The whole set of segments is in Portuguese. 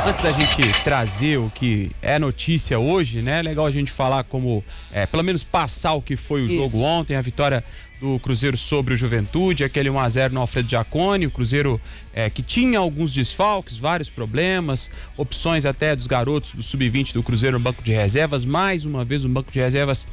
Antes da gente trazer o que é notícia hoje, né? É legal a gente falar como, pelo menos passar o que foi o jogo ontem, a vitória do Cruzeiro sobre o Juventude, aquele 1-0 no Alfredo Jaconi, o Cruzeiro que tinha alguns desfalques, vários problemas, opções até dos garotos do Sub-20 do Cruzeiro no banco de reservas, mais uma vez um banco de reservas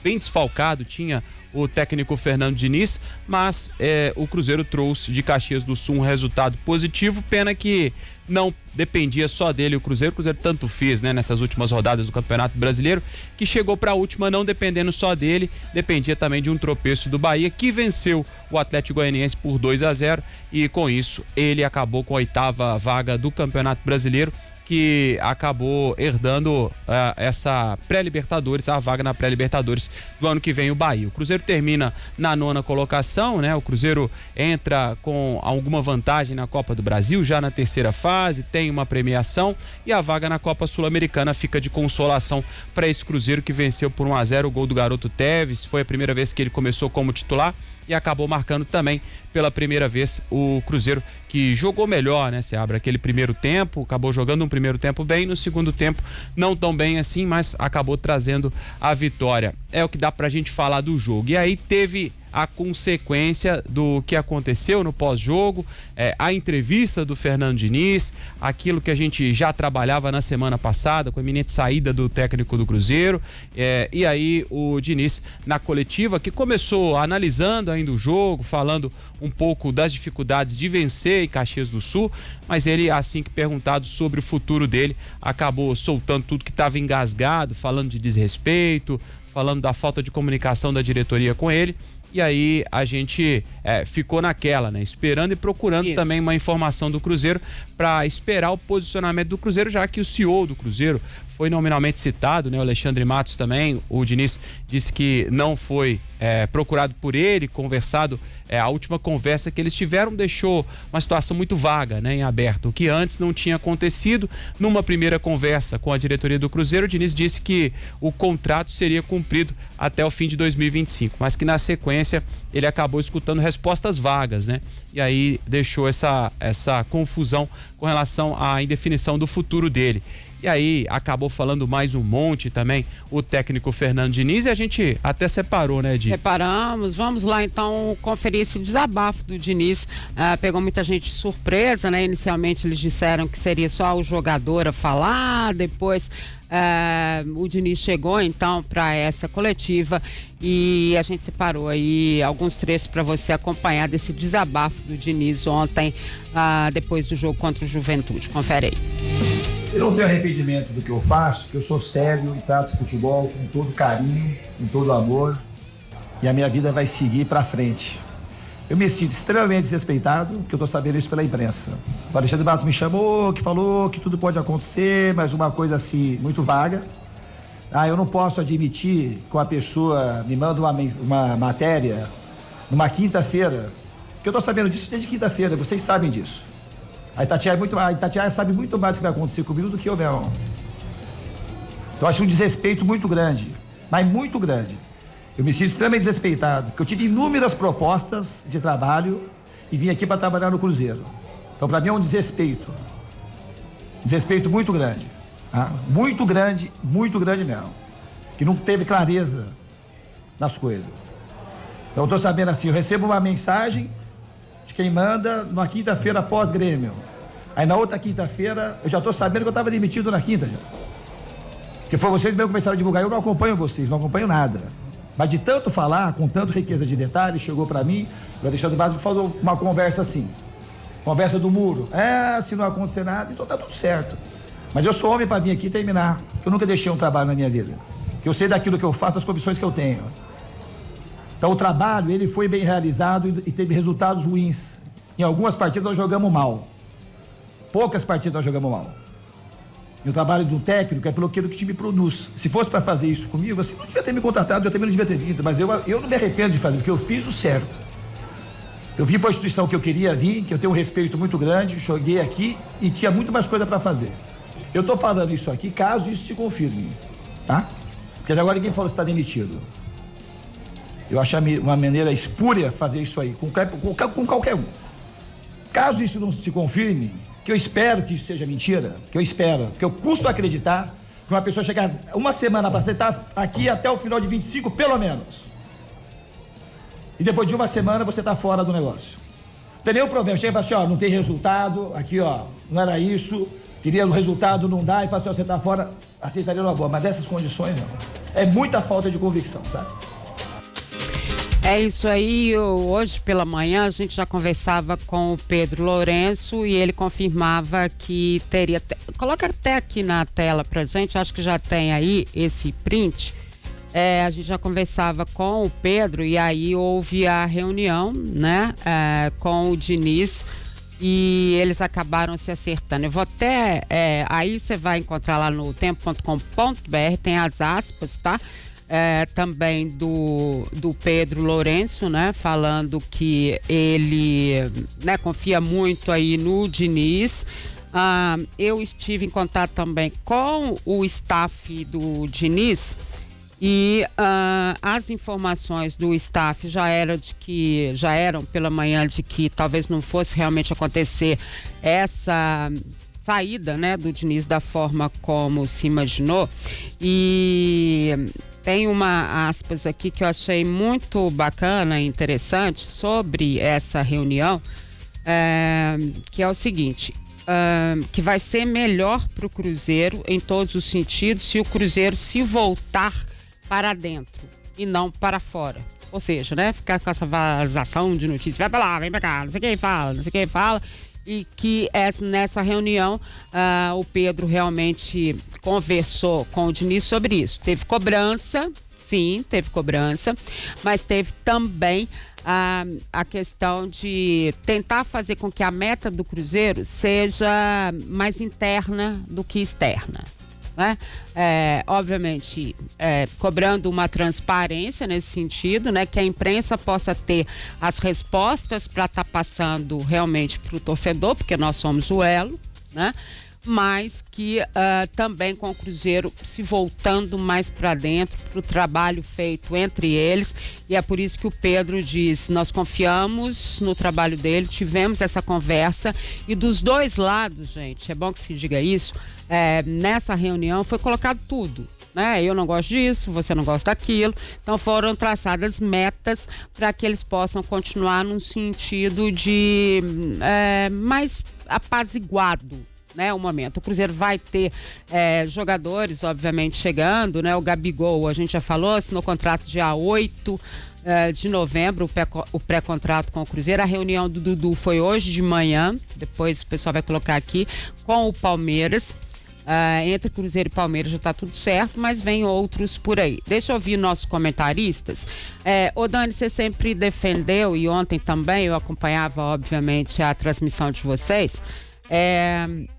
bem desfalcado, tinha o técnico Fernando Diniz, mas o Cruzeiro trouxe de Caxias do Sul um resultado positivo, pena que não dependia só dele o Cruzeiro tanto fez, né, nessas últimas rodadas do Campeonato Brasileiro, que chegou para a última não dependendo só dele, dependia também de um tropeço do Bahia, que venceu o Atlético Goianiense por 2-0 e com isso ele acabou com a 8ª vaga do Campeonato Brasileiro, que acabou herdando essa pré-Libertadores, a vaga na pré-Libertadores do ano que vem, o Bahia. O Cruzeiro termina na 9ª colocação, né? O Cruzeiro entra com alguma vantagem na Copa do Brasil, já na 3ª fase, tem uma premiação e a vaga na Copa Sul-Americana fica de consolação para esse Cruzeiro que venceu por 1-0 o gol do garoto Tevez. Foi a primeira vez que ele começou como titular e acabou marcando também pela primeira vez o Cruzeiro, que jogou melhor, né, Seabra? Aquele primeiro tempo, acabou jogando um primeiro tempo bem, no segundo tempo não tão bem assim, mas acabou trazendo a vitória. É o que dá pra gente falar do jogo. E aí teve a consequência do que aconteceu no pós-jogo, a entrevista do Fernando Diniz, aquilo que a gente já trabalhava na semana passada, com a iminente saída do técnico do Cruzeiro, e aí o Diniz na coletiva, que começou analisando ainda o jogo, falando um pouco das dificuldades de vencer em Caxias do Sul, mas ele, assim que perguntado sobre o futuro dele, acabou soltando tudo que estava engasgado, falando de desrespeito, falando da falta de comunicação da diretoria com ele. E aí a gente ficou naquela, né? Esperando e procurando também uma informação do Cruzeiro para esperar o posicionamento do Cruzeiro, já que o CEO do Cruzeiro foi nominalmente citado, né? O Alexandre Matos também. O Diniz disse que não foi procurado por ele, conversado. A última conversa que eles tiveram deixou uma situação muito vaga, né? Em aberto, o que antes não tinha acontecido. Numa primeira conversa com a diretoria do Cruzeiro, o Diniz disse que o contrato seria cumprido até o fim de 2025, mas que na sequência ele acabou escutando respostas vagas, né? E aí deixou essa confusão com relação à indefinição do futuro dele. E aí acabou falando mais um monte também o técnico Fernando Diniz, e a gente até separou, né, Di? Separamos, vamos lá então conferir esse desabafo do Diniz. Pegou muita gente de surpresa, né? Inicialmente eles disseram que seria só o jogador a falar, depois o Diniz chegou então para essa coletiva e a gente separou aí alguns trechos para você acompanhar desse desabafo do Diniz ontem, depois do jogo contra o Juventude. Confere aí. Eu não tenho arrependimento do que eu faço, porque eu sou sério e trato futebol com todo carinho, com todo amor, e a minha vida vai seguir para frente. Eu me sinto extremamente desrespeitado, porque eu estou sabendo isso pela imprensa. O Alexandre Matos me chamou, que falou que tudo pode acontecer, mas uma coisa assim, muito vaga. Eu não posso admitir que uma pessoa me manda uma matéria numa quinta-feira, porque eu estou sabendo disso desde quinta-feira, vocês sabem disso. A Itatiaia sabe muito mais do que vai acontecer comigo do que eu mesmo. Eu acho um desrespeito muito grande, mas muito grande. Eu me sinto extremamente desrespeitado, porque eu tive inúmeras propostas de trabalho e vim aqui para trabalhar no Cruzeiro. Então, para mim é um desrespeito. Um desrespeito muito grande. Muito grande mesmo. Que não teve clareza nas coisas. Então, eu estou sabendo assim, eu recebo uma mensagem de quem manda numa quinta-feira pós-Grêmio. Aí na outra quinta-feira, eu já estou sabendo que eu estava demitido na quinta já. Porque foi vocês mesmo que começaram a divulgar, eu não acompanho vocês, não acompanho nada. Mas de tanto falar, com tanta riqueza de detalhes, chegou para mim, o Alexandre Matos falou uma conversa assim, conversa do muro. Se não acontecer nada, então tá tudo certo. Mas eu sou homem para vir aqui e terminar. Eu nunca deixei um trabalho na minha vida. Eu sei daquilo que eu faço, das convicções que eu tenho. Então o trabalho, ele foi bem realizado e teve resultados ruins. Em algumas partidas nós jogamos mal. Poucas partidas nós jogamos mal. E o trabalho do técnico é pelo que o time produz. Se fosse para fazer isso comigo, assim, não devia ter me contratado, eu também não devia ter vindo. Mas eu não me arrependo de fazer, porque eu fiz o certo. Eu vim para a instituição que eu queria vir, que eu tenho um respeito muito grande, joguei aqui e tinha muito mais coisa para fazer. Eu estou falando isso aqui caso isso se confirme, tá? Porque agora ninguém falou que está demitido. Eu acho uma maneira espúria fazer isso aí, com qualquer um. Caso isso não se confirme, que eu espero que isso seja mentira, porque eu custo acreditar que uma pessoa chegar uma semana para sentar aqui até o final de 25, pelo menos. E depois de uma semana você está fora do negócio. Não tem nenhum problema. Chega e fala assim, não tem resultado, aqui, não era isso, queria o resultado, não dá, e fala assim, você está fora, aceitaria uma boa. Mas dessas condições, não. É muita falta de convicção, tá? É isso aí, hoje pela manhã a gente já conversava com o Pedro Lourenço e ele confirmava que teria, coloca até aqui na tela pra gente, acho que já tem aí esse print, a gente já conversava com o Pedro e aí houve a reunião, né, com o Diniz e eles acabaram se acertando. Eu vou até, aí você vai encontrar lá no tempo.com.br, tem as aspas, tá? Também do Pedro Lourenço, né, falando que ele, né, confia muito aí no Diniz. Eu estive em contato também com o staff do Diniz e as informações do staff já eram pela manhã de que talvez não fosse realmente acontecer essa saída, né, do Diniz da forma como se imaginou. E tem uma aspas aqui que eu achei muito bacana e interessante sobre essa reunião, que é o seguinte, que vai ser melhor para o Cruzeiro em todos os sentidos se o Cruzeiro se voltar para dentro e não para fora. Ou seja, né, ficar com essa vazação de notícias, vai para lá, vem para cá, não sei quem fala, e que nessa reunião o Pedro realmente conversou com o Diniz sobre isso. Teve cobrança, sim, mas teve também a questão de tentar fazer com que a meta do Cruzeiro seja mais interna do que externa, né? Obviamente cobrando uma transparência nesse sentido, né, que a imprensa possa ter as respostas para estar passando realmente para o torcedor, porque nós somos o elo, né? Mas que também com o Cruzeiro se voltando mais para dentro, para o trabalho feito entre eles, e é por isso que o Pedro diz, nós confiamos no trabalho dele, tivemos essa conversa, e dos dois lados, gente, é bom que se diga isso, nessa reunião foi colocado tudo, né? Eu não gosto disso, você não gosta daquilo, então foram traçadas metas para que eles possam continuar num sentido de mais apaziguado, né, o momento. O Cruzeiro vai ter jogadores, obviamente, chegando, né? O Gabigol, a gente já falou, assinou contrato dia 8 de novembro, o pré-contrato com o Cruzeiro. A reunião do Dudu foi hoje de manhã, depois o pessoal vai colocar aqui, com o Palmeiras. Entre Cruzeiro e Palmeiras já está tudo certo, mas vem outros por aí. Deixa eu ouvir nossos comentaristas. Ô Dani, você sempre defendeu, e ontem também eu acompanhava, obviamente, a transmissão de vocês.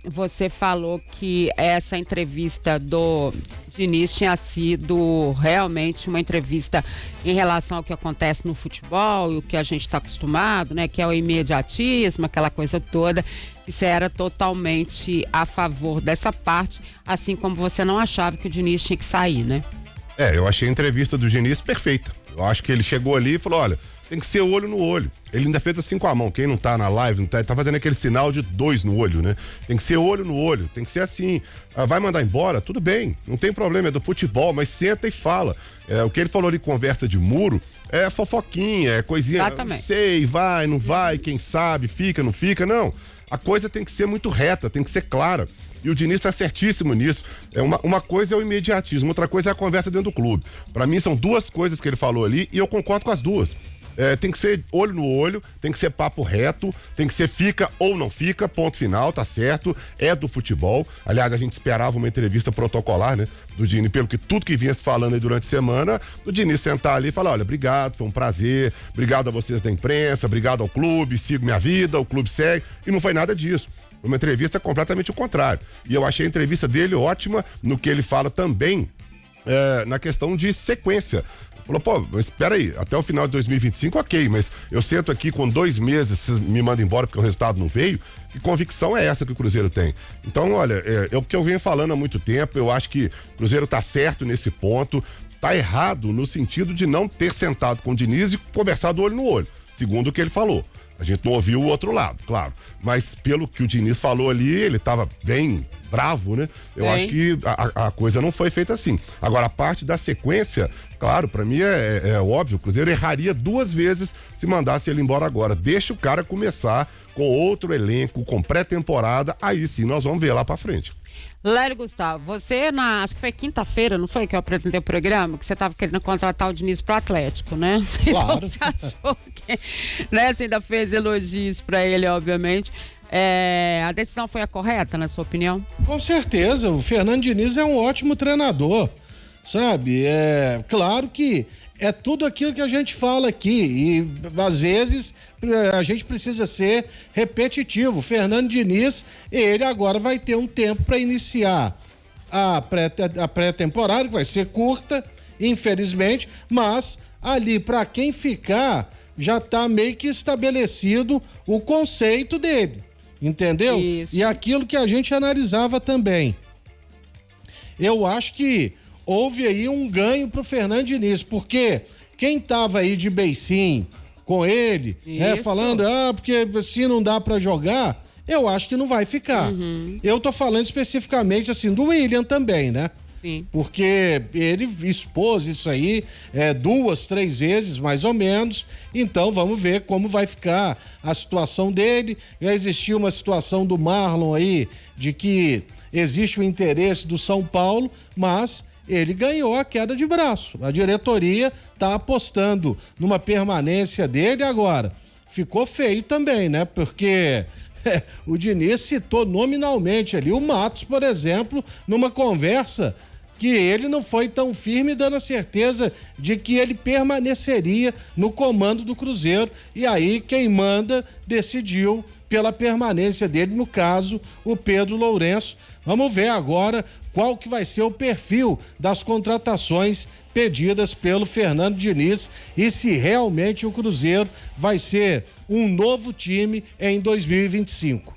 Você falou que essa entrevista do Diniz tinha sido realmente uma entrevista em relação ao que acontece no futebol e o que a gente está acostumado, né? Que é o imediatismo, aquela coisa toda. Que você era totalmente a favor dessa parte, assim como você não achava que o Diniz tinha que sair, né? Eu achei a entrevista do Diniz perfeita. Eu acho que ele chegou ali e falou, olha, tem que ser olho no olho. Ele ainda fez assim com a mão. Quem não tá na live, tá fazendo aquele sinal de 2 no olho, né? Tem que ser olho no olho, tem que ser assim. Vai mandar embora? Tudo bem, não tem problema, é do futebol, mas senta e fala. O que ele falou ali, conversa de muro, é fofoquinha, é coisinha. Não sei, vai, não vai, quem sabe, fica, não fica, não. A coisa tem que ser muito reta, tem que ser clara. E o Diniz está certíssimo nisso. Uma coisa é o imediatismo, outra coisa é a conversa dentro do clube. Para mim são duas coisas que ele falou ali e eu concordo com as duas. Tem que ser olho no olho, tem que ser papo reto, tem que ser fica ou não fica, ponto final, tá certo, é do futebol. Aliás, a gente esperava uma entrevista protocolar, né, do Diniz, pelo que tudo que vinha se falando aí durante a semana, do Diniz sentar ali e falar, olha, obrigado, foi um prazer, obrigado a vocês da imprensa, obrigado ao clube, sigo minha vida, o clube segue, e não foi nada disso. Uma entrevista completamente o contrário. E eu achei a entrevista dele ótima no que ele fala também na questão de sequência. Falou, pô, mas espera aí, até o final de 2025, ok, mas eu sento aqui com 2 meses, vocês me mandam embora porque o resultado não veio, que convicção é essa que o Cruzeiro tem? Então, olha, é o que eu venho falando há muito tempo, eu acho que o Cruzeiro tá certo nesse ponto, tá errado no sentido de não ter sentado com o Diniz e conversado olho no olho, segundo o que ele falou. A gente não ouviu o outro lado, claro. Mas pelo que o Diniz falou ali, ele estava bem bravo, né? Eu acho que a coisa não foi feita assim. Agora, a parte da sequência, claro, pra mim é óbvio, o Cruzeiro erraria 2 vezes se mandasse ele embora agora. Deixa o cara começar com outro elenco, com pré-temporada, aí sim nós vamos ver lá pra frente. Lério Gustavo, você acho que foi quinta-feira, não foi que eu apresentei o programa, que você estava querendo contratar o Diniz pro Atlético, né? Claro. Então você achou que, né, você ainda fez elogios para ele, obviamente. A decisão foi a correta, na sua opinião? Com certeza, o Fernando Diniz é um ótimo treinador, sabe? É claro que é tudo aquilo que a gente fala aqui e às vezes a gente precisa ser repetitivo. O Fernando Diniz, ele agora vai ter um tempo para iniciar a pré-temporada, que vai ser curta, infelizmente, mas ali para quem ficar já está meio que estabelecido o conceito dele, entendeu? Isso. E aquilo que a gente analisava também. Eu acho que houve aí um ganho pro Fernando Diniz, porque quem tava aí de beicinho com ele, falando, porque se não dá pra jogar, eu acho que não vai ficar. Eu tô falando especificamente, assim, do William também, né? Sim. Porque ele expôs isso aí 2, 3 vezes, mais ou menos. Então, vamos ver como vai ficar a situação dele. Já existiu uma situação do Marlon aí, de que existe o interesse do São Paulo, mas ele ganhou a queda de braço. A diretoria tá apostando numa permanência dele agora. Ficou feio também, né? Porque o Diniz citou nominalmente ali o Matos, por exemplo, numa conversa que ele não foi tão firme, dando a certeza de que ele permaneceria no comando do Cruzeiro. E aí quem manda decidiu pela permanência dele, no caso, o Pedro Lourenço. Vamos ver agora qual que vai ser o perfil das contratações pedidas pelo Fernando Diniz e se realmente o Cruzeiro vai ser um novo time em 2025.